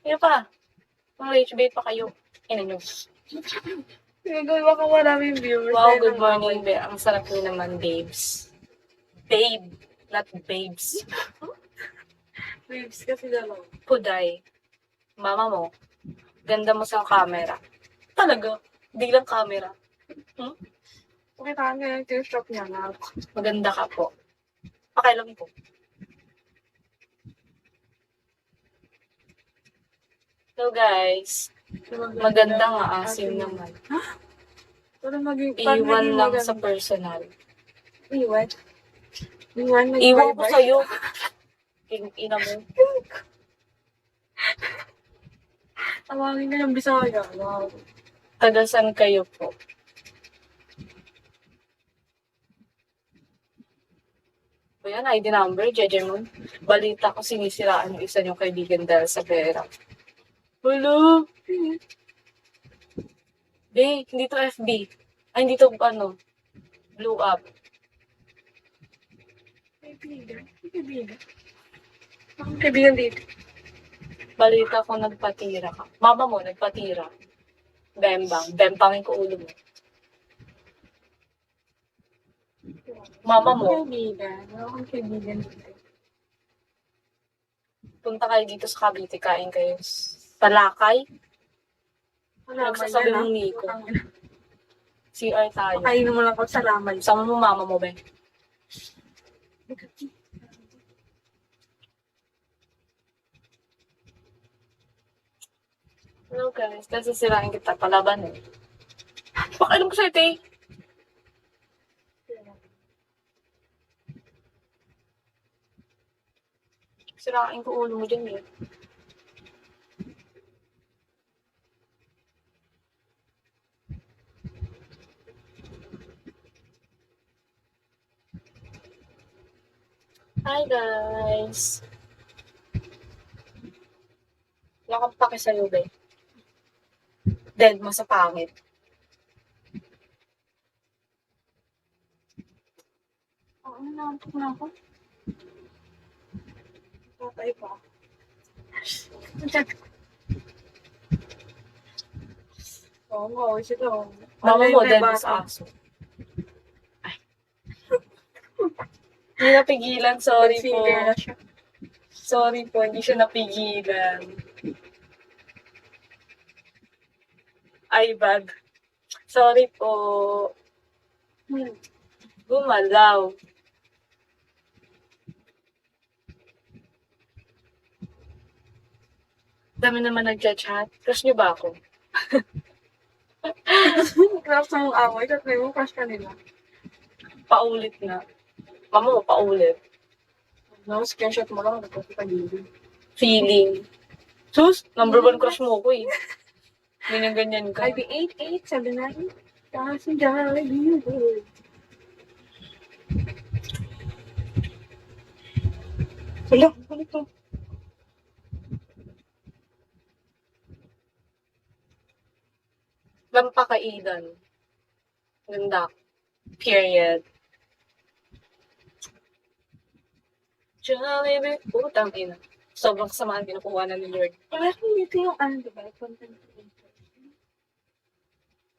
Ano pa? Kung rage bait pa kayo. Ina nyo. Siguro baka maraming viewers. Wow, dahil good ng morning, away. be. Ang sarap nyo naman, babes. Babe, not babes. Waves kasi dalawa. Puday. Mama mo, ganda mo sa camera. Talaga, di lang camera. Hmm? Pakita nga yung tear shop niya na. Maganda ka po. Pakialam po. So guys, maganda nga asim naman. Pero maging, Iwan lang sa personal. Iwan? Iwan, Iwan ko sa'yo. Ina mo. Tawagin ka ng Bisaya. Wow. Tagasan kayo po. Ayan, ID number, Jejemon. Balita ko sinisiraan yung isa niyong kaibigan dahil sa pera. Hello? Hindi to FB. Ay, hindi to, blew up. Kaibigan? Kaibigan? Akong kaibigan dito. Balita ko nagpatira ka. Mama mo, nagpatira. Bembang. Bembangin ko ulo mo. Mama mo, Kaibigan. Akong kaibigan dito. punta kayo dito sa Cavite, kain kayo. Talakay? Nagsasabi mong Nico. CR tayo. Pakainin mo lang ako sa laman. Sama mo mama mo, be. Hello guys, kasi sirain kita palaban eh. Pakailan ko sa'yo, te. Sirain ko ulo mo dyan eh. Hi guys. Wala kang pake sa'yo, be. Dead mo sa pangit. Oo, naantok na ako. Patay pa. Oo nga, sila. Mama mo, dead mo sa aso. Ay. Hindi napigilan, sorry po. Sorry po, hindi siya napigilan. Ay, bad. Sorry po. Gumalaw. Dami naman nagchat-chat. Crush niyo ba ako? Crush na mong away, at may mo crush ka nila. Paulit na. Mama mo, paulit. No, screenshot mo lang, nagpapagilid. Feeling. Sus, number 1 crush mo ko eh. Ganyan-ganyan ka. IB 8879. Kasi Jollibee. Wala, balik to. Lampakaidan. Ganda. Period. Jollibee. Putang ina. Sobrang samaan kinukuha na ni Lord. Parang dito yung ano, diba? Content creator.